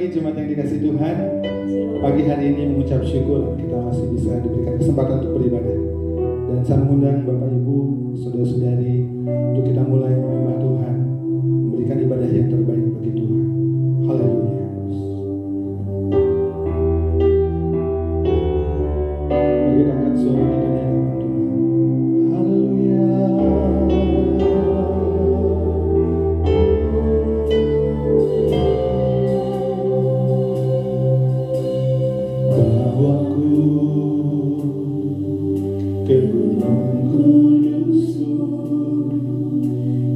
pagi jemaat yang dikasih Tuhan. Pagi hari ini mengucap syukur kita masih bisa diberikan kesempatan untuk beribadah. Dan saya mengundang Bapak Ibu, saudara-saudari untuk kita mulai menyembah Tuhan, memberikan ibadah yang terbaik bagi Tuhan. Haleluya. Mari kita angkat suara kita di hadapan Tuhan. Haleluya. Bawaku ke gunung kudus-Mu,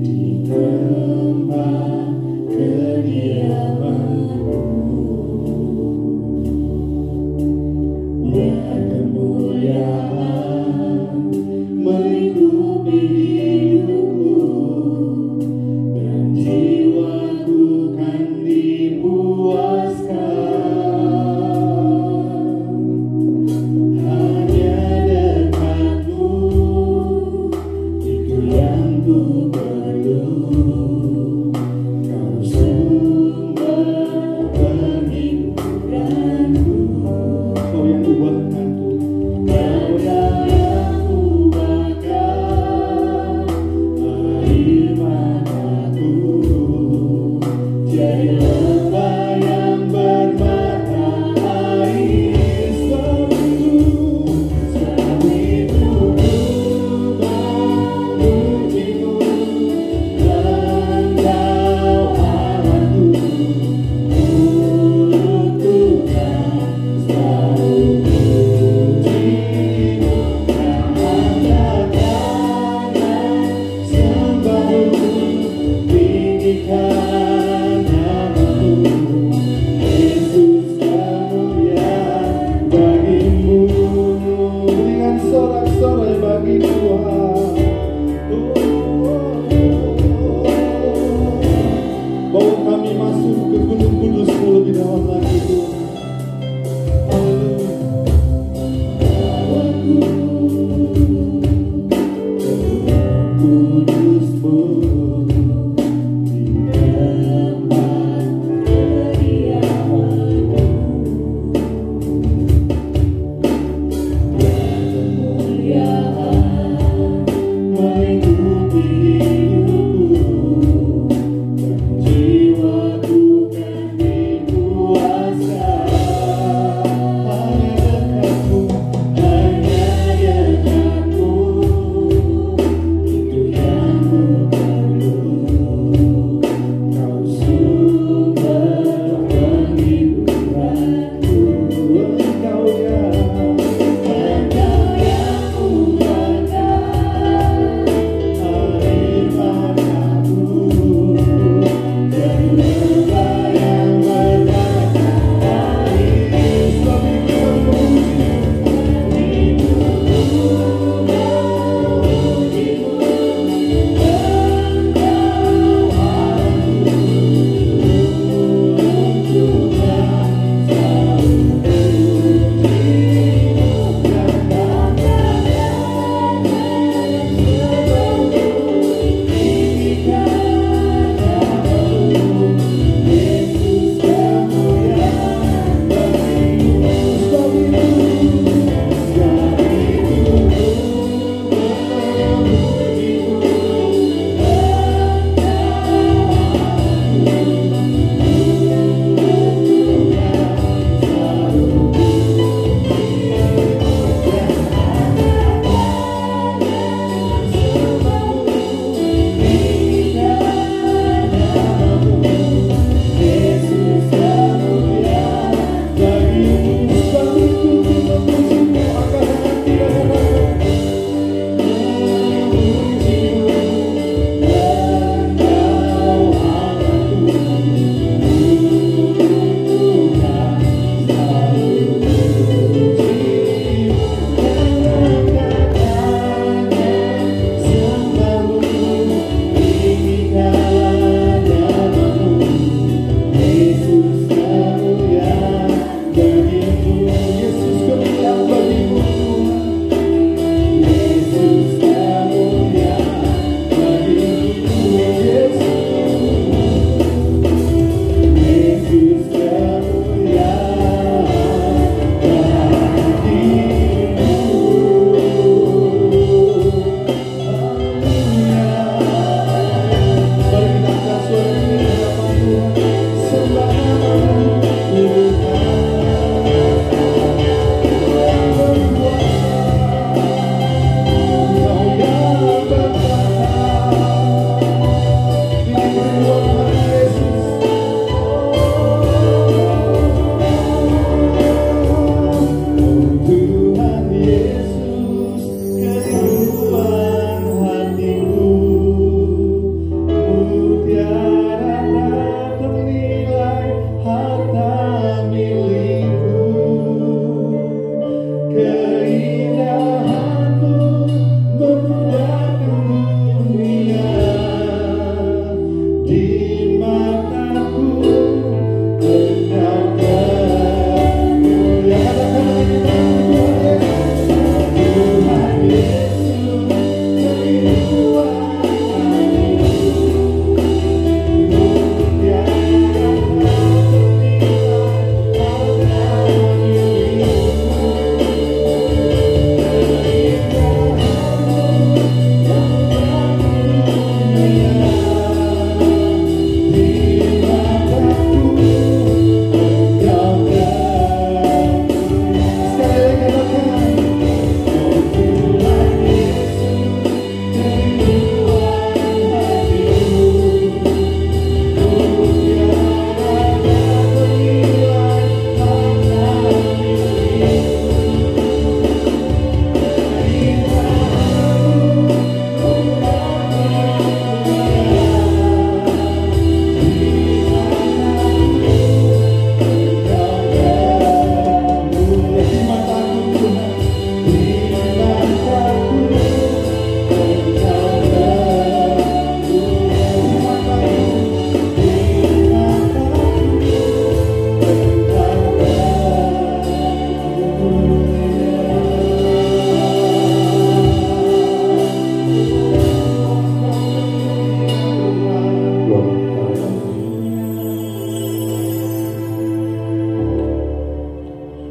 di tempat kediaman-Mu. Biar kemuliaan melingkupi hidupku, dan jiwaku kan dipuaskan. Hanya dekat-Mu, itu yang ku perlu. Kau sumber penghiburanku. Kau yang kubuatkan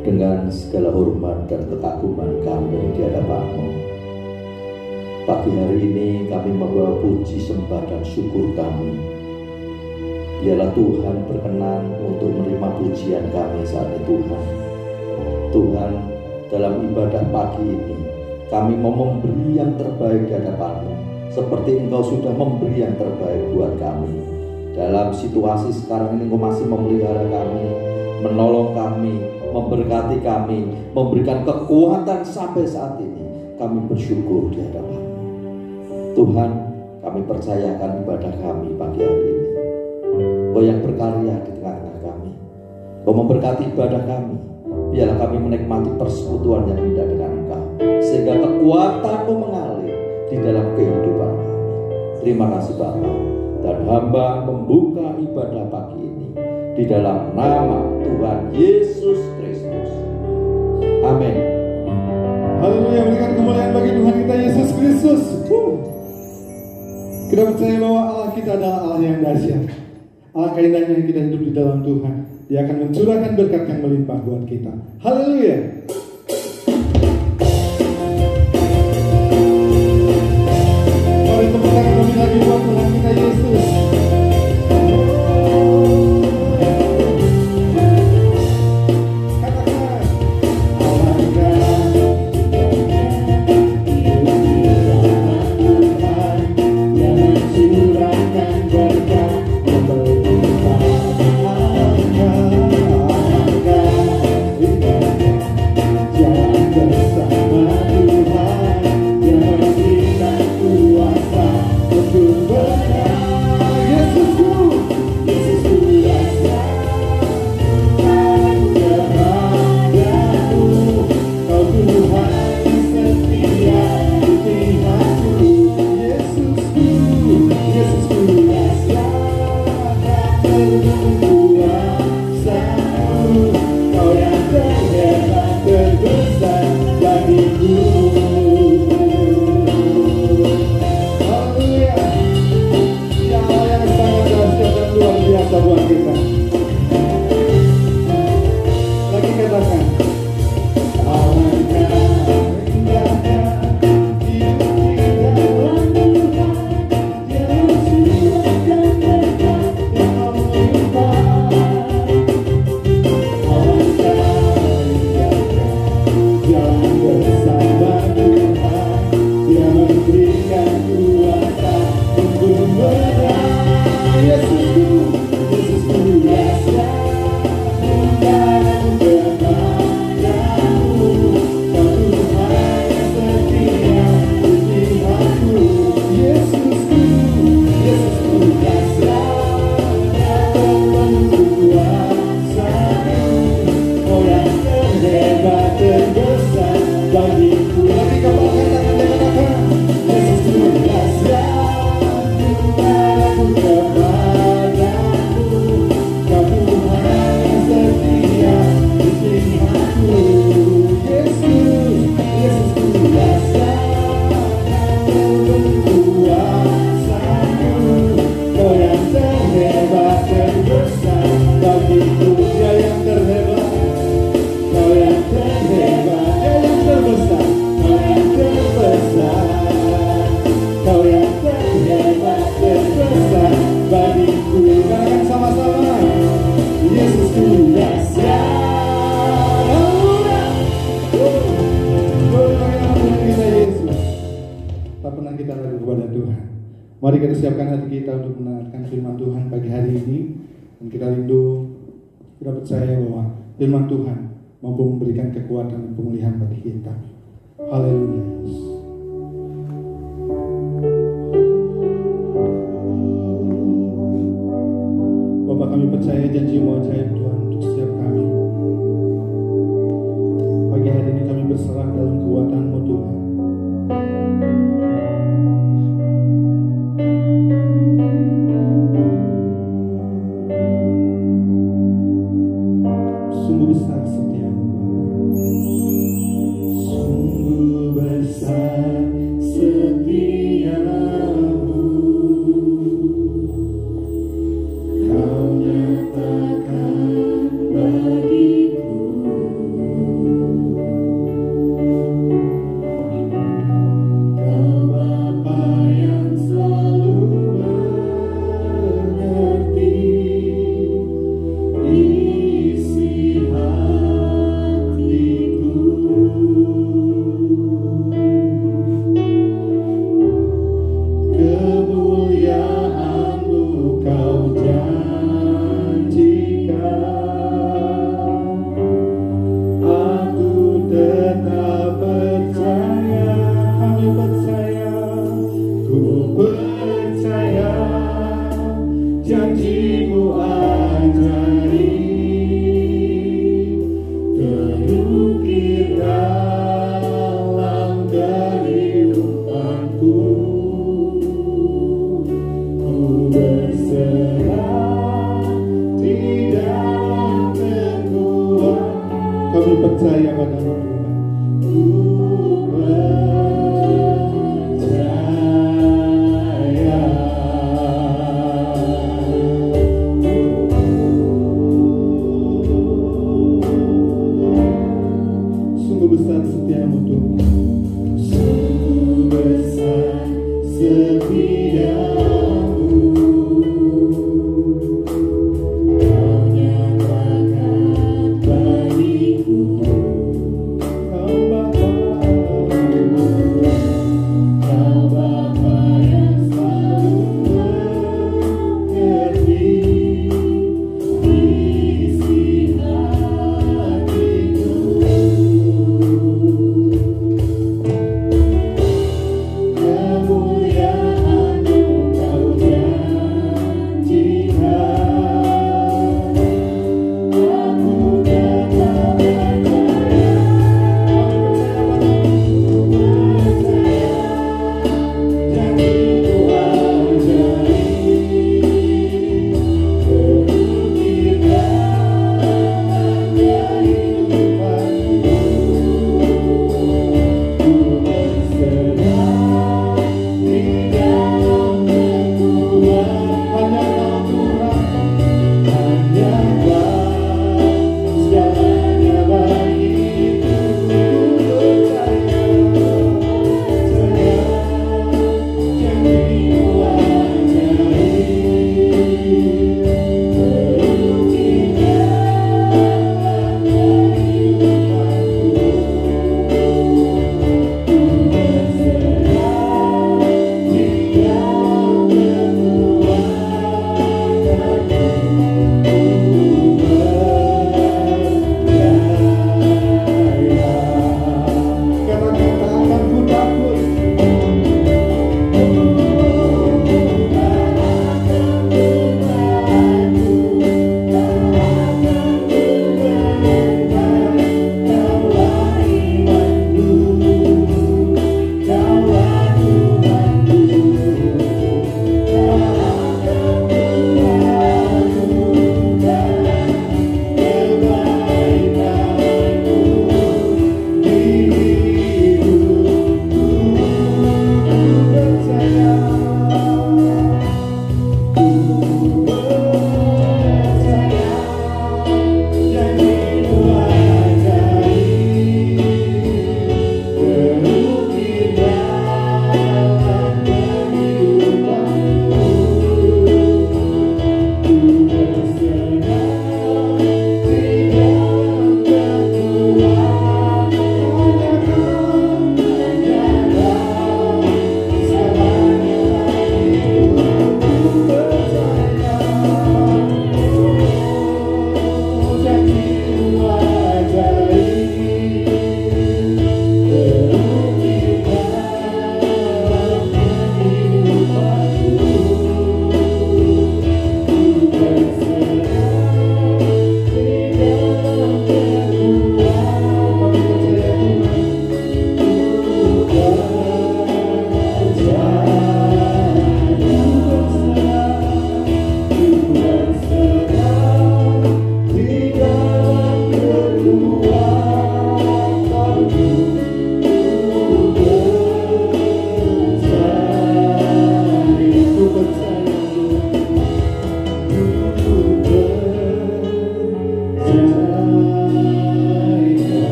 dengan segala hormat dan kekaguman kami di hadapan-Mu. Pagi hari ini kami membawa puji, sembah, dan syukur kami. Biarlah Tuhan berkenan untuk menerima pujian kami saat ini, Tuhan. Tuhan, dalam ibadah pagi ini, kami mau memberi yang terbaik di hadapan-Mu, seperti Engkau sudah memberi yang terbaik buat kami. Dalam situasi sekarang ini, Engkau masih memelihara kami, menolong kami, memberkati kami, memberikan kekuatan sampai saat ini. Kami bersyukur di hadapan-Mu. Tuhan, kami percayakan ibadah kami pagi hari ini. Kau yang berkarya di tengah-tengah kami. Kau memberkati ibadah kami. Biarlah kami menikmati persekutuan yang indah dengan Engkau, sehingga kekuatan-Mu mengalir di dalam kehidupan kami. Terima kasih Bapa. Dan hamba membuka ibadah pagi ini di dalam nama Tuhan Yesus Kristus. Amin. Haleluya, berikan kemuliaan bagi Tuhan kita Yesus Kristus. Kita percaya bahwa Allah kita adalah Allah yang dahsyat. Allah indahnya yang kita hidup di dalam Tuhan. Dia akan mencurahkan berkat yang melimpah buat kita. Haleluya. Mari tepuk tangan kami lagi buat Tuhan kita Yesus. Mari kita siapkan hati kita untuk mendengarkan firman Tuhan pagi hari ini. Dan kita rindu, kita percaya bahwa firman Tuhan mampu memberikan kekuatan dan pemulihan bagi kita. Haleluya. Bapak, kami percaya janji-Mu ajaib Tuhan untuk setiap kami. Pagi hari ini kami berserah dalam kekuatan-Mu Tuhan. Sungguh besar setiap-Mu, Bapa. Sungguh besar percaya padamu Tuhan. Sungguh besar setiamu Tuhan. Sungguh besar setiamu.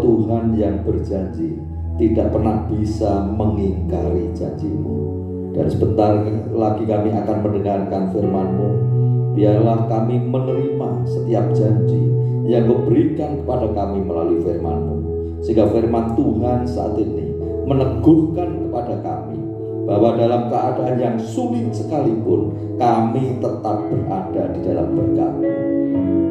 Tuhan yang berjanji tidak pernah bisa mengingkari janji-Mu. Dan sebentar lagi kami akan mendengarkan firman-Mu. Biarlah kami menerima setiap janji yang Kau berikan kepada kami melalui firman-Mu, sehingga firman Tuhan saat ini meneguhkan kepada kami bahwa dalam keadaan yang sulit sekalipun kami tetap berada di dalam berkat-Mu.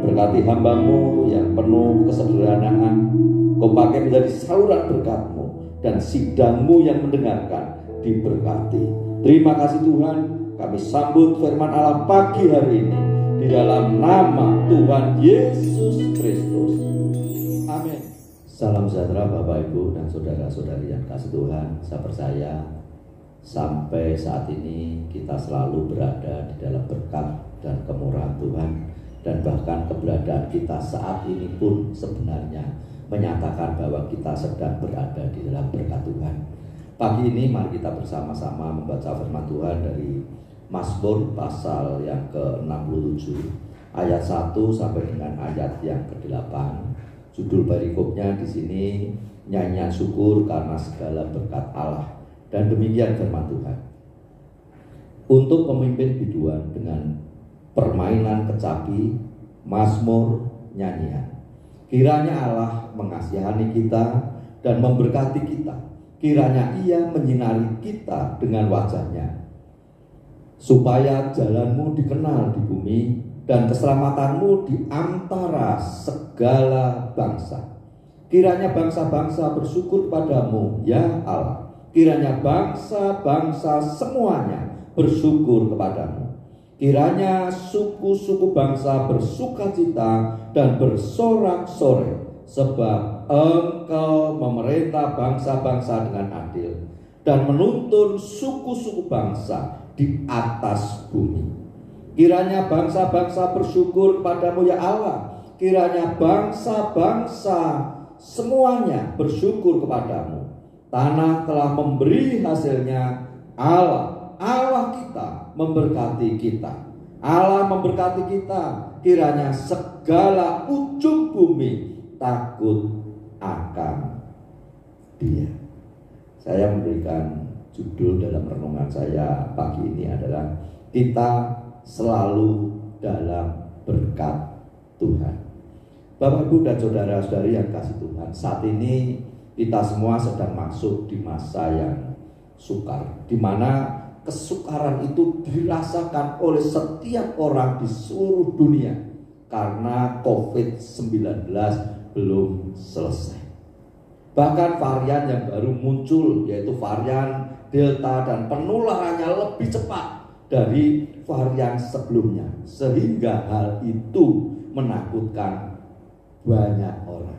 Berkati hamba-Mu yang penuh kesederhanaan, Kau pakai menjadi saluran berkat-Mu, dan sidang-Mu yang mendengarkan diberkati. Terima kasih Tuhan, kami sambut firman Allah pagi hari ini di dalam nama Tuhan Yesus Kristus. Amin. Salam sejahtera Bapak Ibu dan saudara-saudari yang kasih Tuhan. Saya percaya sampai saat ini kita selalu berada di dalam berkat dan kemurahan Tuhan. Dan bahkan keberadaan kita saat ini pun sebenarnya menyatakan bahwa kita sedang berada di dalam berkat Tuhan. Pagi ini mari kita bersama-sama membaca firman Tuhan dari Mazmur pasal yang ke-67 ayat 1 sampai dengan ayat yang ke-8. Judul perikopnya di sini nyanyian syukur karena segala berkat Allah. Dan demikian firman Tuhan. Untuk pemimpin biduan dengan permainan kecapi, mazmur, nyanyian. Kiranya Allah mengasihani kita dan memberkati kita. Kiranya Ia menyinari kita dengan wajah-Nya, supaya jalanmu dikenal di bumi dan keselamatanmu di antara segala bangsa. Kiranya bangsa-bangsa bersyukur padamu, ya Allah. Kiranya bangsa-bangsa semuanya bersyukur kepadamu. Kiranya suku-suku bangsa bersukacita dan bersorak-sorai, sebab Engkau memerintah bangsa-bangsa dengan adil dan menuntun suku-suku bangsa di atas bumi. Kiranya bangsa-bangsa bersyukur kepadamu, ya Allah. Kiranya bangsa-bangsa semuanya bersyukur kepadamu. Tanah telah memberi hasilnya. Allah kita memberkati kita. Allah memberkati kita. Kiranya segala ujung bumi takut akan Dia. Saya memberikan judul dalam renungan saya pagi ini adalah kita selalu dalam berkat Tuhan. Bapak Ibu dan saudara-saudari yang kasih Tuhan, saat ini kita semua sedang masuk di masa yang sukar, di mana kesukaran itu dirasakan oleh setiap orang di seluruh dunia karena COVID-19 belum selesai. Bahkan varian yang baru muncul, yaitu varian Delta, dan penularannya lebih cepat dari varian sebelumnya, sehingga hal itu menakutkan banyak orang.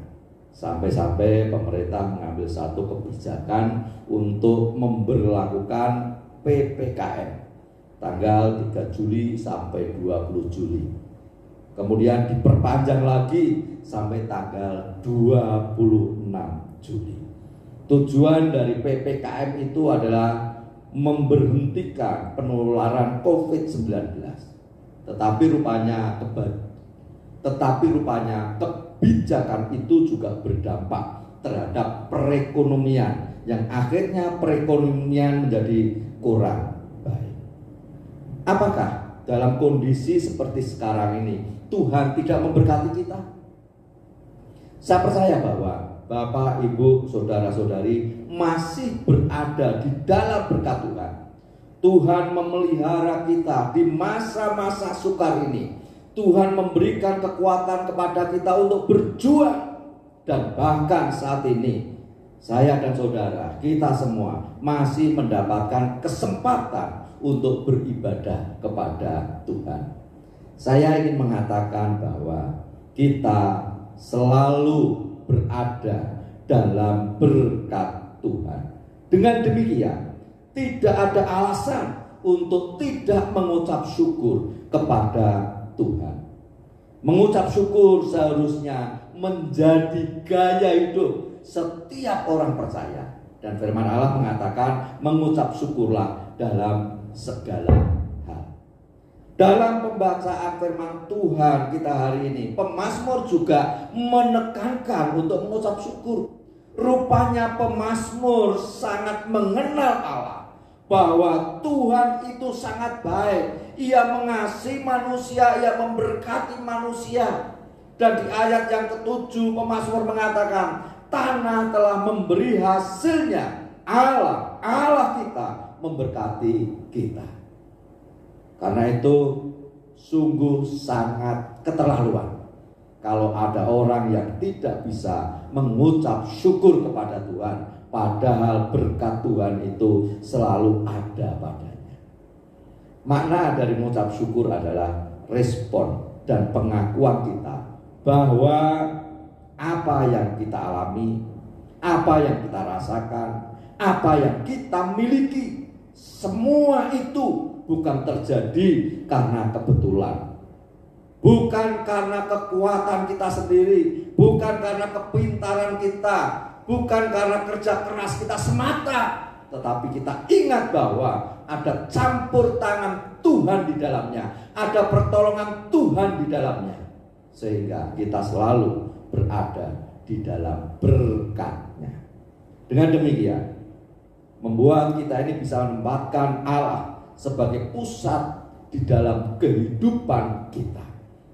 Sampai-sampai pemerintah mengambil satu kebijakan untuk memberlakukan PPKM tanggal 3 Juli sampai 20 Juli. Kemudian diperpanjang lagi sampai tanggal 26 Juli. Tujuan dari PPKM itu adalah memberhentikan penularan COVID-19. Tetapi rupanya kebijakan itu juga berdampak terhadap perekonomian, yang akhirnya perekonomian menjadi kurang baik. Apakah dalam kondisi seperti sekarang ini Tuhan tidak memberkati kita? Saya percaya bahwa Bapak, Ibu, saudara-saudari masih berada di dalam berkat Tuhan. Tuhan memelihara kita di masa-masa sukar ini. Tuhan memberikan kekuatan kepada kita untuk berjuang. Dan bahkan saat ini saya dan saudara, kita semua masih mendapatkan kesempatan untuk beribadah kepada Tuhan. Saya ingin mengatakan bahwa kita selalu berada dalam berkat Tuhan. Dengan demikian, tidak ada alasan untuk tidak mengucap syukur kepada Tuhan. Mengucap syukur seharusnya menjadi gaya hidup setiap orang percaya. Dan firman Allah mengatakan, mengucap syukurlah dalam segala hal. Dalam pembacaan firman Tuhan kita hari ini, pemazmur juga menekankan untuk mengucap syukur. Rupanya pemazmur sangat mengenal Allah, bahwa Tuhan itu sangat baik. Ia mengasihi manusia, Ia memberkati manusia. Dan di ayat yang ke-7 pemazmur mengatakan, tanah telah memberi hasilnya. Allah kita memberkati kita. Karena itu sungguh sangat keterlaluan kalau ada orang yang tidak bisa mengucap syukur kepada Tuhan, padahal berkat Tuhan itu selalu ada padanya. Makna dari mengucap syukur adalah respon dan pengakuan kita bahwa apa yang kita alami, apa yang kita rasakan, apa yang kita miliki, semua itu bukan terjadi karena kebetulan, bukan karena kekuatan kita sendiri, bukan karena kepintaran kita, bukan karena kerja keras kita semata, tetapi kita ingat bahwa ada campur tangan Tuhan di dalamnya, ada pertolongan Tuhan di dalamnya, sehingga kita selalu berada di dalam berkat-Nya. Dengan demikian, membuat kita ini bisa menempatkan Allah sebagai pusat di dalam kehidupan kita.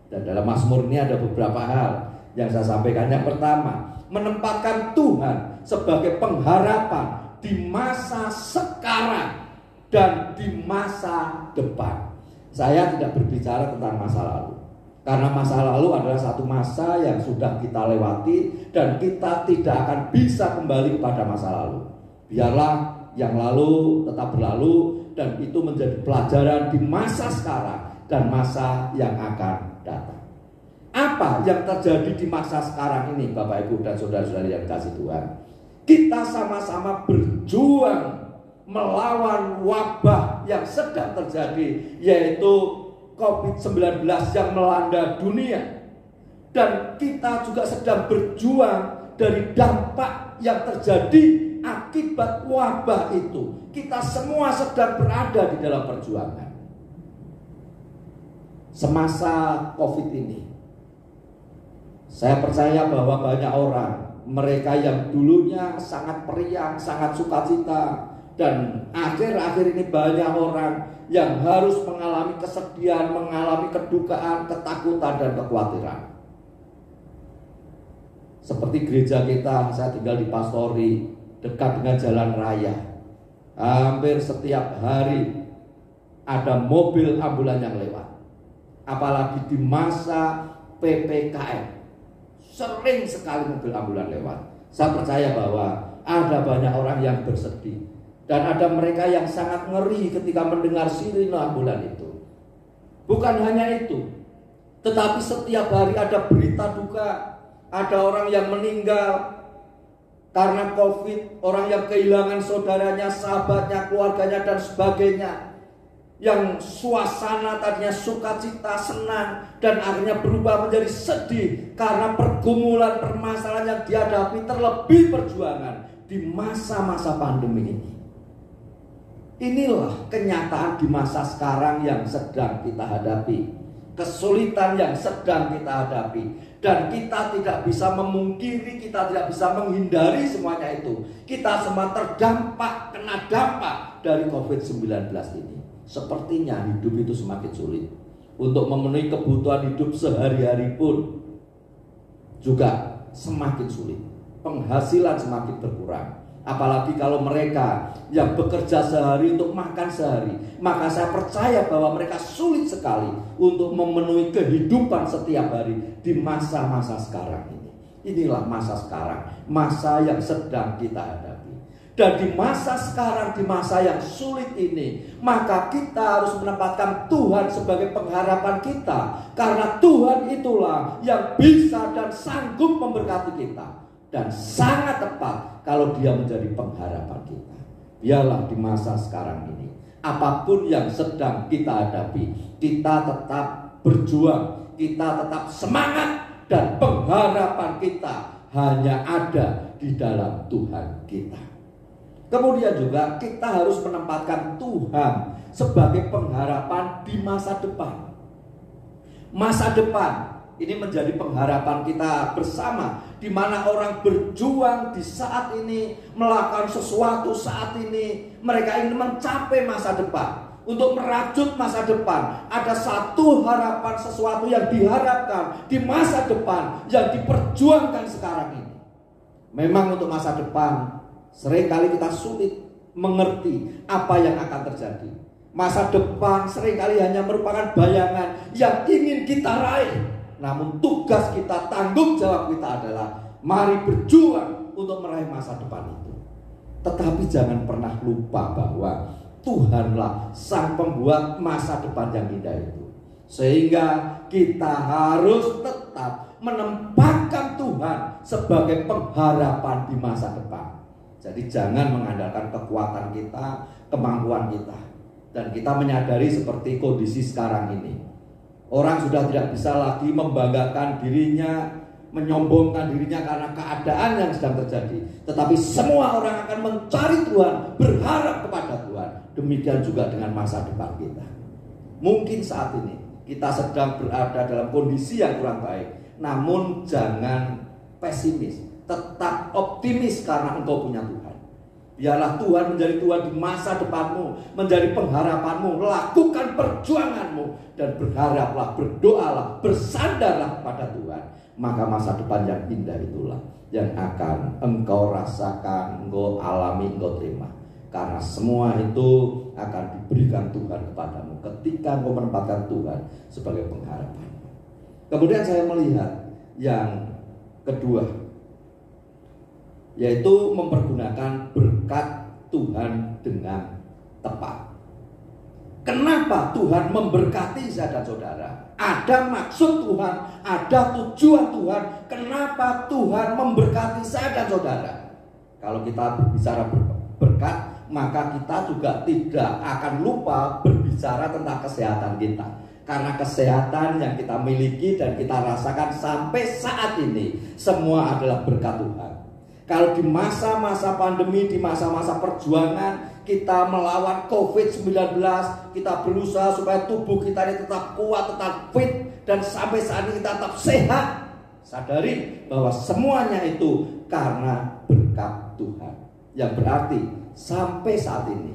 Dan dalam Mazmur ini ada beberapa hal yang saya sampaikan. Yang pertama, menempatkan Tuhan sebagai pengharapan di masa sekarang dan di masa depan. Saya tidak berbicara tentang masa lalu, karena masa lalu adalah satu masa yang sudah kita lewati dan kita tidak akan bisa kembali kepada masa lalu. Biarlah yang lalu tetap berlalu, dan itu menjadi pelajaran di masa sekarang dan masa yang akan datang. Apa yang terjadi di masa sekarang ini, Bapak Ibu dan saudara-saudari yang dikasihi Tuhan? Kita sama-sama berjuang melawan wabah yang sedang terjadi, yaitu COVID-19 yang melanda dunia. Dan kita juga sedang berjuang dari dampak yang terjadi akibat wabah itu. Kita semua sedang berada di dalam perjuangan. Semasa COVID ini, saya percaya bahwa banyak orang, mereka yang dulunya sangat periang, sangat sukacita, dan akhir-akhir ini banyak orang yang harus mengalami kesedihan, mengalami kedukaan, ketakutan, dan kekhawatiran. Seperti gereja kita, saya tinggal di Pastori, dekat dengan jalan raya. Hampir setiap hari ada mobil ambulan yang lewat. Apalagi di masa PPKM, sering sekali mobil ambulan lewat. Saya percaya bahwa ada banyak orang yang bersedih, dan ada mereka yang sangat ngeri ketika mendengar sirine ambulan itu. Bukan hanya itu, tetapi setiap hari ada berita duka. Ada orang yang meninggal karena COVID, orang yang kehilangan saudaranya, sahabatnya, keluarganya, dan sebagainya. Yang suasana tadinya sukacita, senang, dan akhirnya berubah menjadi sedih karena pergumulan, permasalahan yang dihadapi, terlebih perjuangan di masa-masa pandemi ini. Inilah kenyataan di masa sekarang yang sedang kita hadapi, kesulitan yang sedang kita hadapi, dan kita tidak bisa memungkiri, kita tidak bisa menghindari semuanya itu. Kita semua terdampak, kena dampak dari COVID-19 ini. Sepertinya hidup itu semakin sulit. Untuk memenuhi kebutuhan hidup sehari-hari pun juga semakin sulit. Penghasilan semakin berkurang. Apalagi kalau mereka yang bekerja sehari untuk makan sehari, maka saya percaya bahwa mereka sulit sekali untuk memenuhi kehidupan setiap hari di masa-masa sekarang ini. Inilah masa sekarang, masa yang sedang kita hadapi. Dan di masa sekarang, di masa yang sulit ini, maka kita harus menempatkan Tuhan sebagai pengharapan kita. Karena Tuhan itulah yang bisa dan sanggup memberkati kita. Dan sangat tepat kalau Dia menjadi pengharapan kita. Biarlah di masa sekarang ini, apapun yang sedang kita hadapi, kita tetap berjuang, kita tetap semangat, dan pengharapan kita hanya ada di dalam Tuhan kita. Kemudian juga kita harus menempatkan Tuhan sebagai pengharapan di masa depan. Masa depan ini menjadi pengharapan kita bersama, di mana orang berjuang di saat ini, melakukan sesuatu saat ini. Mereka ingin mencapai masa depan, untuk merajut masa depan. Ada satu harapan, sesuatu yang diharapkan di masa depan, yang diperjuangkan sekarang ini. Memang untuk masa depan, seringkali kita sulit mengerti apa yang akan terjadi. Masa depan seringkali hanya merupakan bayangan yang ingin kita raih. Namun tugas kita, tanggung jawab kita adalah mari berjuang untuk meraih masa depan itu. Tetapi jangan pernah lupa bahwa Tuhanlah sang pembuat masa depan yang indah itu. Sehingga kita harus tetap menempatkan Tuhan Tuhan sebagai pengharapan di masa depan. Jadi jangan mengandalkan kekuatan kita, kemampuan kita. Dan kita menyadari seperti kondisi sekarang ini, orang sudah tidak bisa lagi membanggakan dirinya, menyombongkan dirinya karena keadaan yang sedang terjadi. Tetapi semua orang akan mencari Tuhan, berharap kepada Tuhan. Demikian juga dengan masa depan kita. Mungkin saat ini kita sedang berada dalam kondisi yang kurang baik, namun jangan pesimis, tetap optimis karena engkau punya Tuhan. Biarlah Tuhan menjadi Tuhan di masa depanmu, menjadi pengharapanmu. Lakukan perjuanganmu dan berharaplah, berdoalah, bersandarlah kepada Tuhan. Maka masa depan yang indah itulah yang akan engkau rasakan, engkau alami, engkau terima. Karena semua itu akan diberikan Tuhan kepadamu ketika engkau menempatkan Tuhan sebagai pengharapan. Kemudian saya melihat yang kedua, yaitu mempergunakan berkat Tuhan dengan tepat. Kenapa Tuhan memberkati saya dan saudara? Ada maksud Tuhan, ada tujuan Tuhan. Kenapa Tuhan memberkati saya dan saudara? Kalau kita berbicara berkat, maka kita juga tidak akan lupa berbicara tentang kesehatan kita. Karena kesehatan yang kita miliki dan kita rasakan sampai saat ini semua adalah berkat Tuhan. Kalau di masa-masa pandemi, di masa-masa perjuangan kita melawan COVID-19, kita berusaha supaya tubuh kita ini tetap kuat, tetap fit, dan sampai saat ini kita tetap sehat. Sadari bahwa semuanya itu karena berkat Tuhan. Yang berarti sampai saat ini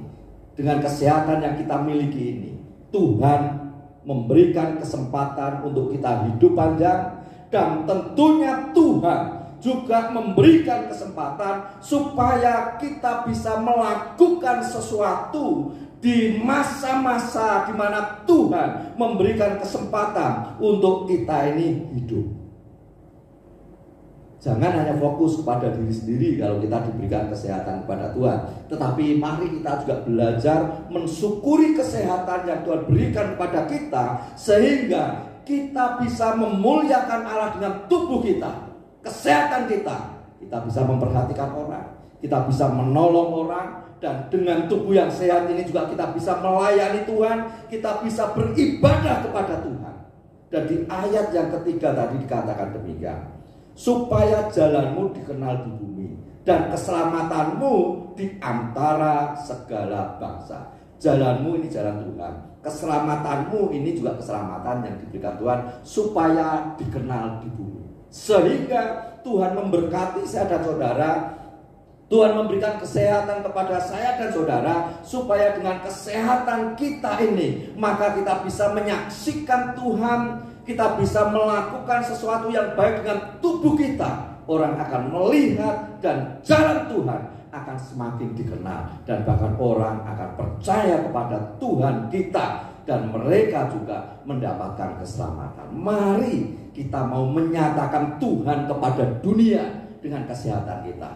dengan kesehatan yang kita miliki ini, Tuhan memberikan kesempatan untuk kita hidup panjang, dan tentunya Tuhan juga memberikan kesempatan supaya kita bisa melakukan sesuatu di masa-masa di mana Tuhan memberikan kesempatan untuk kita ini hidup. Jangan hanya fokus kepada diri sendiri kalau kita diberikan kesehatan kepada Tuhan, tetapi mari kita juga belajar mensyukuri kesehatan yang Tuhan berikan kepada kita, sehingga kita bisa memuliakan Allah dengan tubuh kita, kesehatan kita. Kita bisa memperhatikan orang, kita bisa menolong orang, dan dengan tubuh yang sehat ini juga kita bisa melayani Tuhan, kita bisa beribadah kepada Tuhan. Dan di ayat yang ketiga tadi dikatakan demikian, supaya jalanmu dikenal di bumi dan keselamatanmu di antara segala bangsa. Jalanmu ini jalan Tuhan, keselamatanmu ini juga keselamatan yang diberikan Tuhan supaya dikenal di bumi. Sehingga Tuhan memberkati saya dan saudara, Tuhan memberikan kesehatan kepada saya dan saudara, supaya dengan kesehatan kita ini maka kita bisa menyaksikan Tuhan, kita bisa melakukan sesuatu yang baik dengan tubuh kita. Orang akan melihat dan jalan Tuhan akan semakin dikenal, dan bahkan orang akan percaya kepada Tuhan kita, dan mereka juga mendapatkan keselamatan. Mari kita mau menyatakan Tuhan kepada dunia dengan kesehatan kita.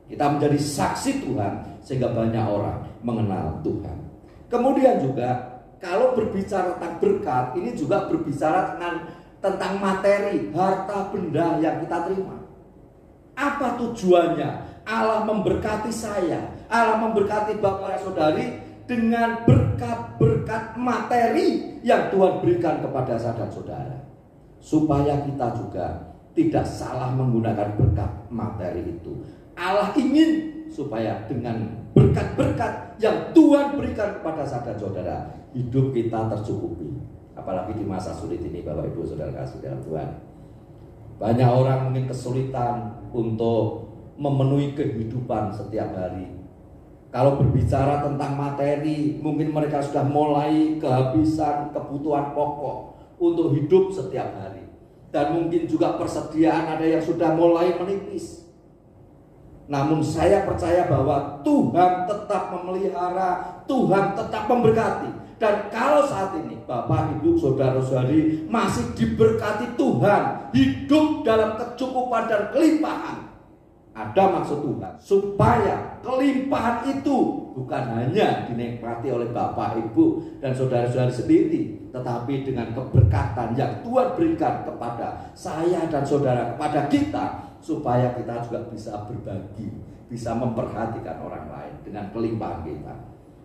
Kita menjadi saksi Tuhan sehingga banyak orang mengenal Tuhan. Kemudian juga kalau berbicara tentang berkat, ini juga berbicara tentang materi, harta benda yang kita terima. Apa tujuannya? Allah memberkati saya, Allah memberkati Bapak dan Saudari dengan berkat-berkat materi yang Tuhan berikan kepada saya dan saudara, supaya kita juga tidak salah menggunakan berkat materi itu. Allah ingin supaya dengan berkat-berkat yang Tuhan berikan kepada saya dan saudara, hidup kita tercukupi. Apalagi di masa sulit ini, Bapak Ibu Saudara kasih dalam Tuhan. Banyak orang mungkin kesulitan untuk memenuhi kehidupan setiap hari. Kalau berbicara tentang materi, mungkin mereka sudah mulai kehabisan kebutuhan pokok untuk hidup setiap hari. Dan mungkin juga persediaan ada yang sudah mulai menipis. Namun saya percaya bahwa Tuhan tetap memelihara, Tuhan tetap memberkati. Dan kalau saat ini Bapak, Ibu, Saudara-saudari masih diberkati Tuhan, hidup dalam kecukupan dan kelimpahan, ada maksud Tuhan supaya kelimpahan itu bukan hanya dinikmati oleh Bapak, Ibu, dan saudara-saudari sendiri, tetapi dengan keberkatan yang Tuhan berikan kepada saya dan saudara, kepada kita, supaya kita juga bisa berbagi, bisa memperhatikan orang lain dengan kelimpahan kita.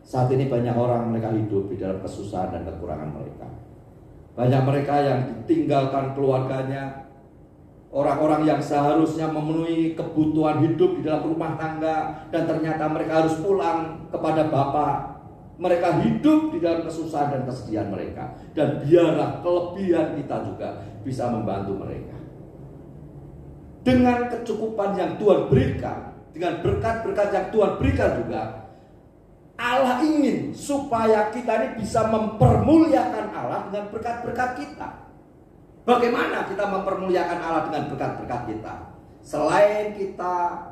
Saat ini banyak orang mereka hidup di dalam kesusahan dan kekurangan mereka. Banyak mereka yang ditinggalkan keluarganya, orang-orang yang seharusnya memenuhi kebutuhan hidup di dalam rumah tangga, dan ternyata mereka harus pulang kepada Bapa. Mereka hidup di dalam kesusahan dan kesedihan mereka, dan biarlah kelebihan kita juga bisa membantu mereka. Dengan kecukupan yang Tuhan berikan, dengan berkat-berkat yang Tuhan berikan juga, Allah ingin supaya kita ini bisa mempermuliakan Allah dengan berkat-berkat kita. Bagaimana kita mempermuliakan Allah dengan berkat-berkat kita? Selain kita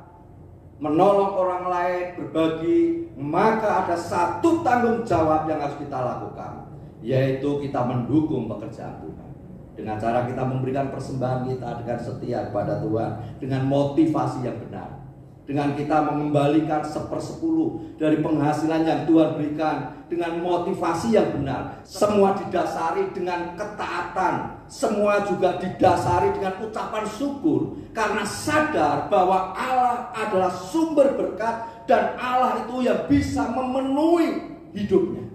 menolong orang lain, berbagi, maka ada satu tanggung jawab yang harus kita lakukan, yaitu kita mendukung pekerjaan Tuhan. Dengan cara kita memberikan persembahan kita dengan setia kepada Tuhan, dengan motivasi yang benar, dengan kita mengembalikan 1/10 dari penghasilan yang Tuhan berikan dengan motivasi yang benar. Semua didasari dengan ketaatan, semua juga didasari dengan ucapan syukur, karena sadar bahwa Allah adalah sumber berkat dan Allah itu yang bisa memenuhi hidupnya.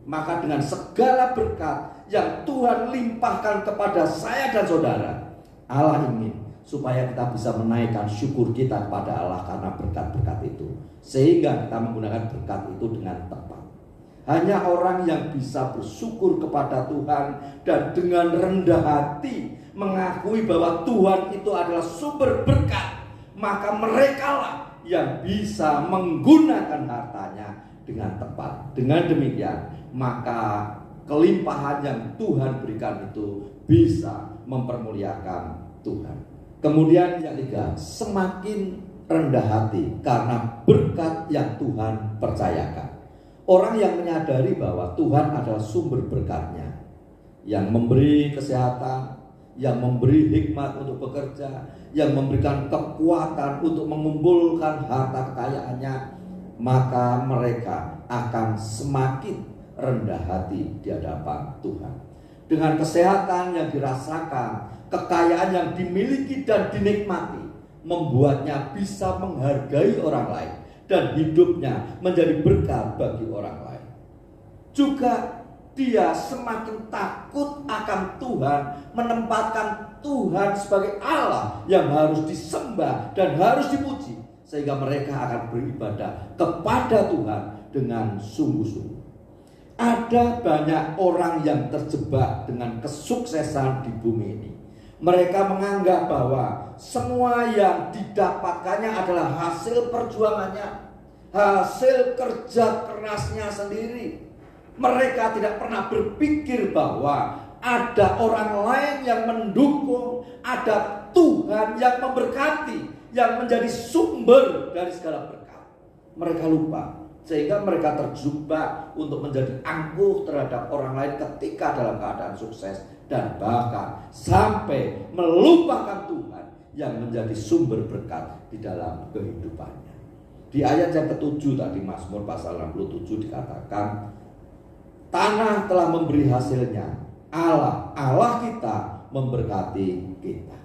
Maka dengan segala berkat yang Tuhan limpahkan kepada saya dan saudara, Allah ingin supaya kita bisa menaikkan syukur kita kepada Allah karena berkat-berkat itu, sehingga kita menggunakan berkat itu dengan tepat. Hanya orang yang bisa bersyukur kepada Tuhan dan dengan rendah hati mengakui bahwa Tuhan itu adalah sumber berkat, maka merekalah yang bisa menggunakan hartanya dengan tepat. Dengan demikian, maka kelimpahan yang Tuhan berikan itu bisa mempermuliakan Tuhan. Kemudian yang ketiga, semakin rendah hati karena berkat yang Tuhan percayakan. Orang yang menyadari bahwa Tuhan adalah sumber berkatnya, yang memberi kesehatan, yang memberi hikmat untuk bekerja, yang memberikan kekuatan untuk mengumpulkan harta kekayaannya, maka mereka akan semakin rendah hati di hadapan Tuhan. Dengan kesehatan yang dirasakan, kekayaan yang dimiliki dan dinikmati, membuatnya bisa menghargai orang lain dan hidupnya menjadi berkat bagi orang lain. Juga dia semakin takut akan Tuhan, menempatkan Tuhan sebagai Allah yang harus disembah dan harus dipuji, sehingga mereka akan beribadah kepada Tuhan dengan sungguh-sungguh. Ada banyak orang yang terjebak dengan kesuksesan di bumi ini. Mereka menganggap bahwa semua yang didapatkannya adalah hasil perjuangannya, hasil kerja kerasnya sendiri. Mereka tidak pernah berpikir bahwa ada orang lain yang mendukung, ada Tuhan yang memberkati, yang menjadi sumber dari segala berkat. Mereka lupa, sehingga mereka terjebak untuk menjadi angkuh terhadap orang lain ketika dalam keadaan sukses, dan bahkan sampai melupakan Tuhan yang menjadi sumber berkat di dalam kehidupannya. Di ayat yang ke-7 tadi, Mazmur pasal 67 dikatakan, tanah telah memberi hasilnya, Allah kita memberkati kita.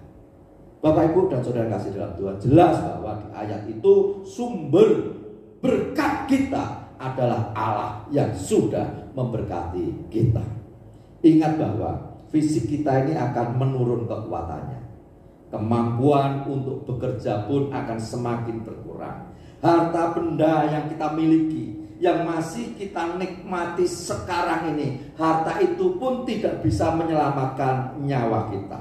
Bapak, Ibu, dan saudara kasih dalam Tuhan, jelas bahwa di ayat itu sumber berkat kita adalah Allah yang sudah memberkati kita. Ingat bahwa fisik kita ini akan menurun kekuatannya. Kemampuan untuk bekerja pun akan semakin berkurang. Harta benda yang kita miliki, yang masih kita nikmati sekarang ini, harta itu pun tidak bisa menyelamatkan nyawa kita.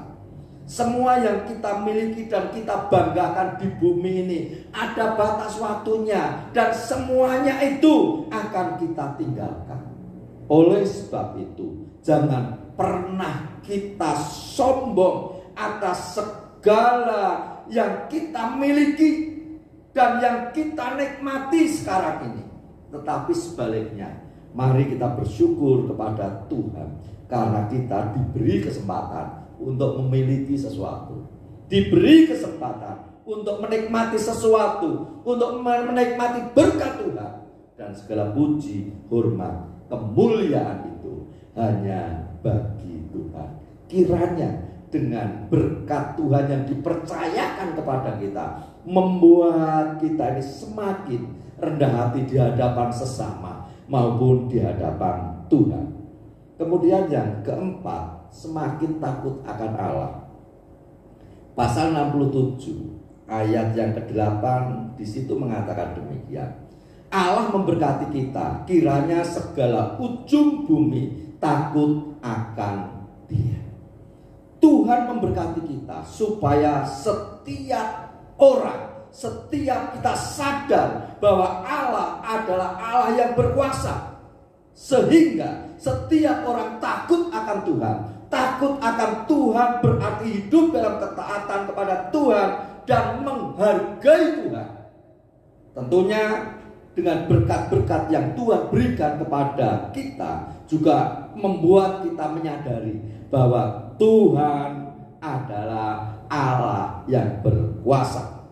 Semua yang kita miliki dan kita banggakan di bumi ini ada batas waktunya, dan semuanya itu akan kita tinggalkan. Oleh sebab itu, jangan pernah kita sombong atas segala yang kita miliki dan yang kita nikmati sekarang ini. Tetapi sebaliknya, mari kita bersyukur kepada Tuhan karena kita diberi kesempatan untuk memiliki sesuatu, diberi kesempatan untuk menikmati sesuatu, untuk menikmati berkat Tuhan, dan segala puji, hormat, kemuliaan itu hanya bagi Tuhan. Kiranya dengan berkat Tuhan yang dipercayakan kepada kita, membuat kita ini semakin rendah hati di hadapan sesama maupun di hadapan Tuhan. Kemudian yang keempat, semakin takut akan Allah. Pasal 67 ayat yang ke-8 di situ mengatakan demikian. Allah memberkati kita, kiranya segala ujung bumi takut akan Dia. Tuhan memberkati kita supaya setiap orang, setiap kita sadar bahwa Allah adalah Allah yang berkuasa, sehingga setiap orang takut akan Tuhan. Takut akan Tuhan berarti hidup dalam ketaatan kepada Tuhan dan menghargai Tuhan. Tentunya dengan berkat-berkat yang Tuhan berikan kepada kita juga membuat kita menyadari bahwa Tuhan adalah Allah yang berkuasa.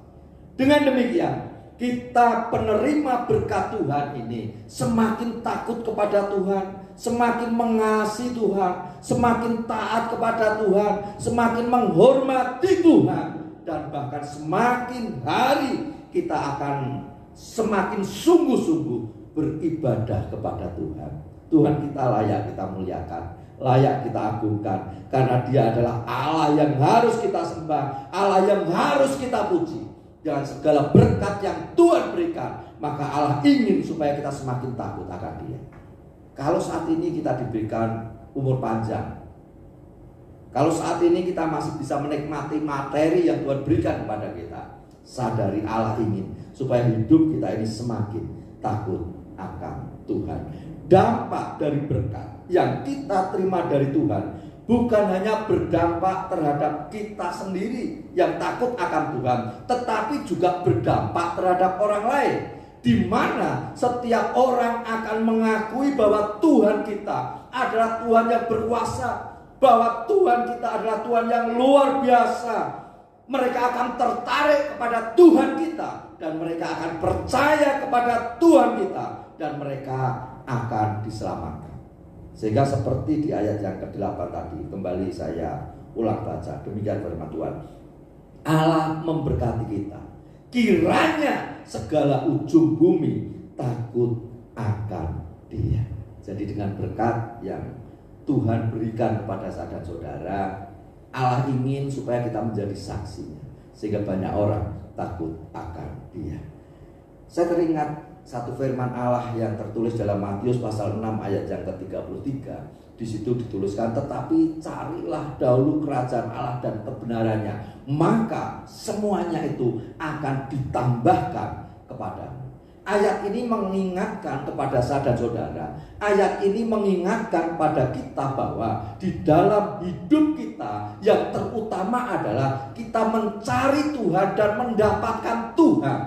Dengan demikian, kita penerima berkat Tuhan ini semakin takut kepada Tuhan, semakin mengasihi Tuhan, semakin taat kepada Tuhan, semakin menghormati Tuhan, dan bahkan semakin hari kita akan semakin sungguh-sungguh beribadah kepada Tuhan. Tuhan kita layak kita muliakan, layak kita agungkan, karena Dia adalah Allah yang harus kita sembah, Allah yang harus kita puji. Dengan segala berkat yang Tuhan berikan, maka Allah ingin supaya kita semakin takut akan Dia. Kalau saat ini kita diberikan umur panjang, kalau saat ini kita masih bisa menikmati materi yang Tuhan berikan kepada kita, sadari Allah ingin supaya hidup kita ini semakin takut akan Tuhan. Dampak dari berkat yang kita terima dari Tuhan bukan hanya berdampak terhadap kita sendiri yang takut akan Tuhan, tetapi juga berdampak terhadap orang lain, di mana setiap orang akan mengakui bahwa Tuhan kita adalah Tuhan yang berkuasa, bahwa Tuhan kita adalah Tuhan yang luar biasa. Mereka akan tertarik kepada Tuhan kita, dan mereka akan percaya kepada Tuhan kita, dan mereka akan diselamatkan. Sehingga seperti di ayat yang ke-8 tadi, kembali saya ulang baca, demikian firman Tuhan. Allah memberkati kita, kiranya segala ujung bumi takut akan Dia. Jadi dengan berkat yang Tuhan berikan kepada saya dan saudara, Allah ingin supaya kita menjadi saksinya, sehingga banyak orang takut akan Dia. Saya teringat satu firman Allah yang tertulis dalam Matius pasal 6 ayat yang ke-33. Di situ dituliskan, tetapi carilah dahulu kerajaan Allah dan kebenarannya, maka semuanya itu akan ditambahkan kepadamu. Ayat ini mengingatkan kepada saya dan saudara, ayat ini mengingatkan kepada kita bahwa di dalam hidup kita yang terutama adalah kita mencari Tuhan dan mendapatkan Tuhan.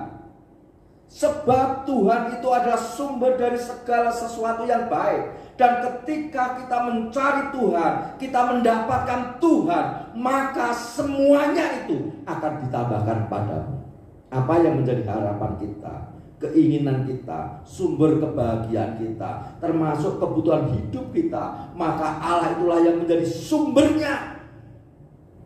Sebab Tuhan itu adalah sumber dari segala sesuatu yang baik. Dan ketika kita mencari Tuhan, kita mendapatkan Tuhan, maka semuanya itu akan ditambahkan padamu. Apa yang menjadi harapan kita, keinginan kita, sumber kebahagiaan kita, termasuk kebutuhan hidup kita, maka Allah itulah yang menjadi sumbernya.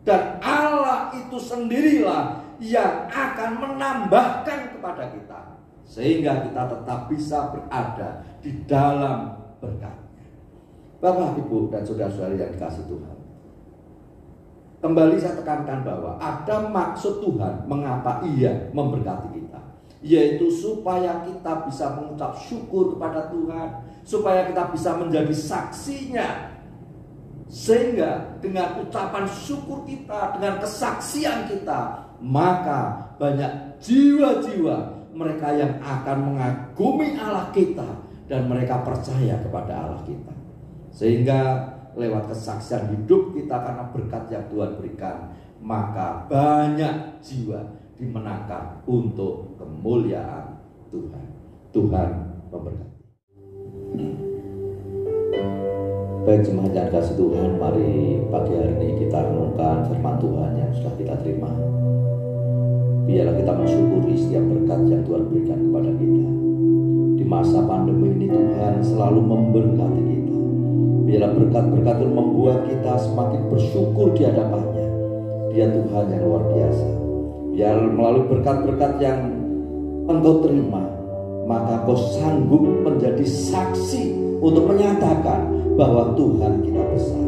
Dan Allah itu sendirilah yang akan menambahkan kepada kita, sehingga kita tetap bisa berada di dalam berkat. Bapak, Ibu, dan saudara-saudari yang dikasihi Tuhan, kembali saya tekankan bahwa ada maksud Tuhan mengapa Ia memberkati kita, yaitu supaya kita bisa mengucap syukur kepada Tuhan, supaya kita bisa menjadi saksinya, sehingga dengan ucapan syukur kita, dengan kesaksian kita, maka banyak jiwa-jiwa mereka yang akan mengagumi Allah kita, dan mereka percaya kepada Allah kita. Sehingga lewat kesaksian hidup kita karena berkat yang Tuhan berikan, maka banyak jiwa dimenangkan untuk kemuliaan Tuhan. Tuhan memberkati. Baik jemaat yang kasih Tuhan, mari pagi hari ini kita renungkan firman Tuhan yang sudah kita terima. Biarlah kita mensyukuri setiap berkat yang Tuhan berikan kepada kita. Di masa pandemi ini Tuhan selalu memberkati kita. Biarlah berkat-berkat itu membuat kita semakin bersyukur di hadapannya. Dia Tuhan yang luar biasa. Biar melalui berkat-berkat yang Engkau terima, maka Engkau sanggup menjadi saksi untuk menyatakan bahwa Tuhan kita besar.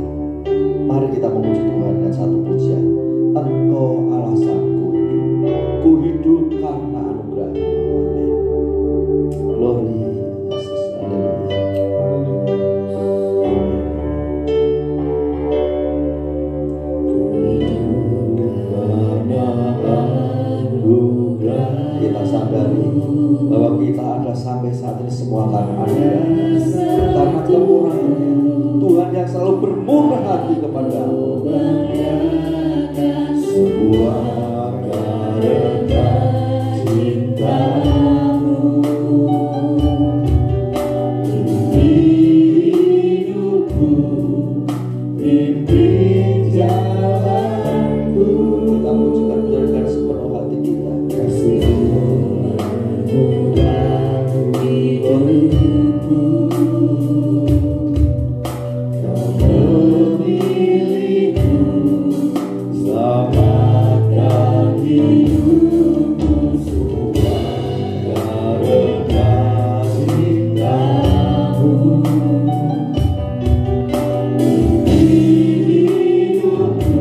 Mari kita memuji Tuhan dengan satu pujian. Engkau alasanku hidup, ku hidup karena anugerah-Mu. Amin. Glory Yesus. Kita sadari bahwa kita ada sampai saat ini semua karena anugerah, karena kemurahan-Nya. Tuhan yang selalu bermurah hati kepadamu. Semua karena cinta-Mu. Hidupku, pimpin jalanku. Kita pujikan dengan sepenuh hati kita. Kasih-Mu memudahi hidupku. Kau memilihku, selamatkan hidupku. Semua karena cinta-Mu. Hidupku,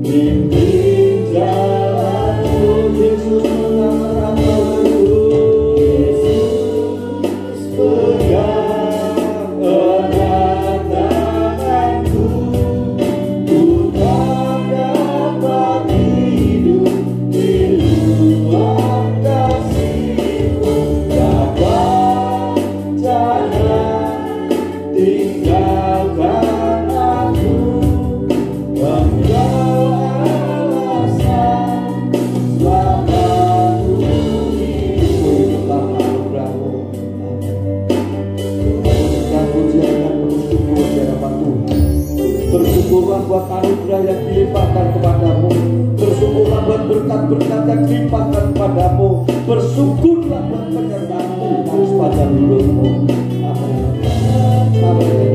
pimpin jalanku. Yesus mengarahkanku. Yesus pegang erat tanganku. Ku tak dapat hidup di luar kasih-Mu. Dapat jangan tinggalkan aku. Engkau alasan selamatku hidup karena anugerah-Mu. Memujikan pujian dan bersyukur di hadapan Tuhan. Bersyukurlah buat anugerah yang dilimpahkan kepadamu. Bersyukurlah buat berkat-berkat yang dilimpahkan kepadamu. Bersyukurlah buat penyertaan Tuhan sepanjang hidupmu. Amin. Amin.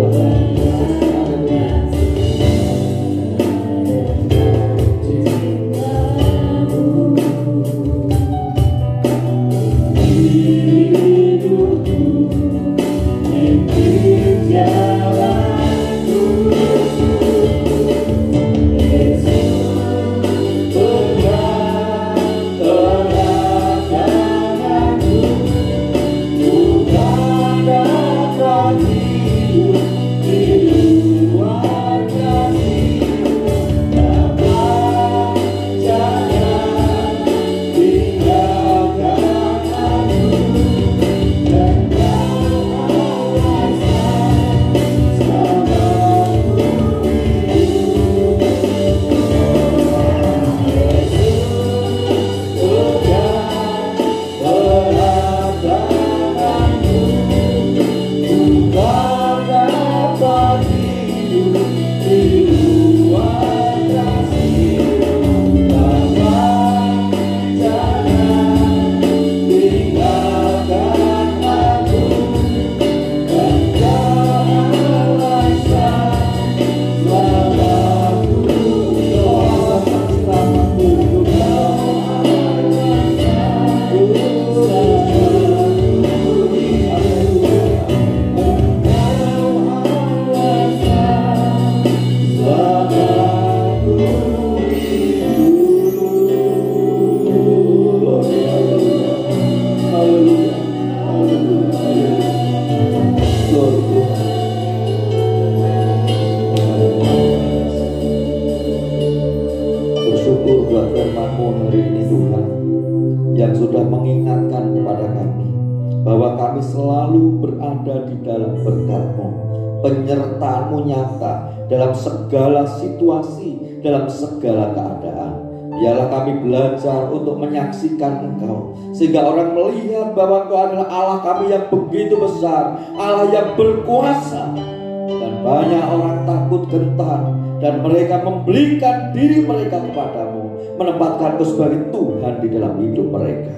Penyertaan-Mu nyata dalam segala situasi, dalam segala keadaan. Biarlah kami belajar untuk menyaksikan Engkau, sehingga orang melihat bahwa Engkau adalah Allah kami yang begitu besar, Allah yang berkuasa. Dan banyak orang takut gentar, dan mereka memberikan diri mereka kepadamu, menempatkan Engkau sebagai Tuhan di dalam hidup mereka.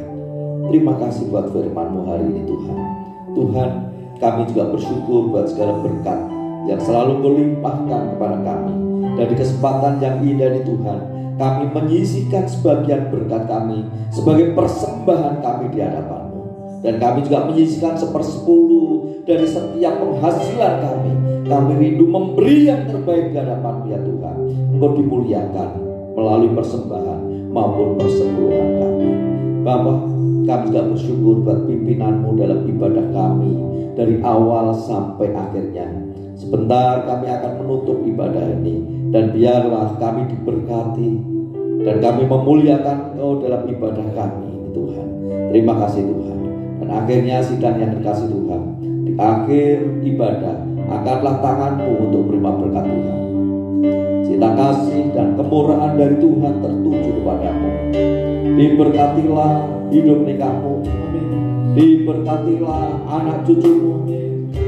Terima kasih buat firman-Mu hari ini Tuhan. Tuhan, kami juga bersyukur buat segala berkat yang selalu Engkau limpahkan kepada kami. Dan di kesempatan yang indah ini Tuhan, kami menyisihkan sebagian berkat kami sebagai persembahan kami di hadapan-Mu. Dan kami juga menyisihkan 1/10 dari setiap penghasilan kami. Kami rindu memberi yang terbaik di hadapan-Mu ya Tuhan. Engkau dimuliakan melalui persembahan maupun persepuluhan kami. Bapa, kami juga bersyukur buat pimpinan-Mu dalam ibadah kami dari awal sampai akhirnya. Sebentar kami akan menutup ibadah ini, dan biarlah kami diberkati dan kami memuliakan Engkau dalam ibadah kami ini Tuhan. Terima kasih Tuhan. Dan akhirnya sidang yang dikasih Tuhan, di akhir ibadah angkatlah tangan-Mu untuk menerima berkat Tuhan. Cinta kasih dan kemurahan dari Tuhan tertuju kepadamu. Diberkatilah hidup nikahmu, diberkatilah anak cucumu,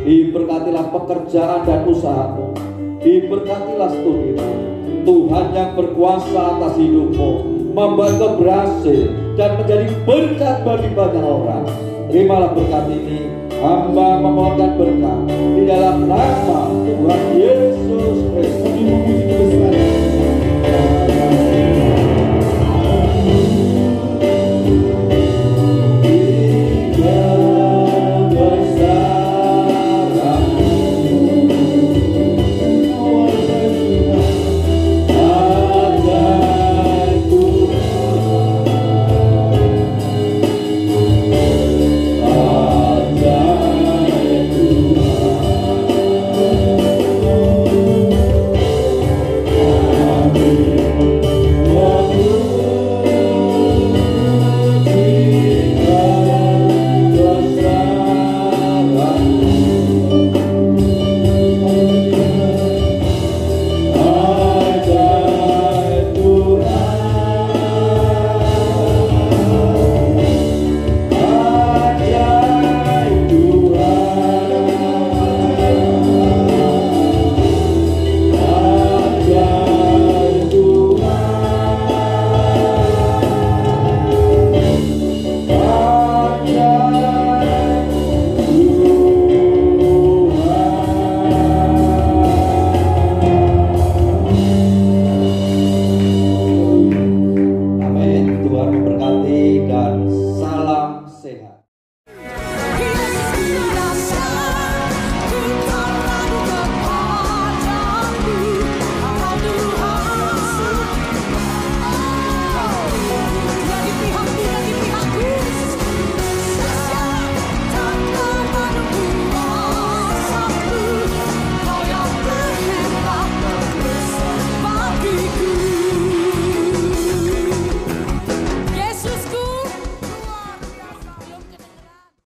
diberkatilah pekerjaan dan usahamu, diberkatilah studimu. Tuhan yang berkuasa atas hidupmu membuat berhasil dan menjadi berkat bagi banyak orang. Terimalah berkat ini. Hamba memohonkan berkat di dalam nama Tuhan Yesus.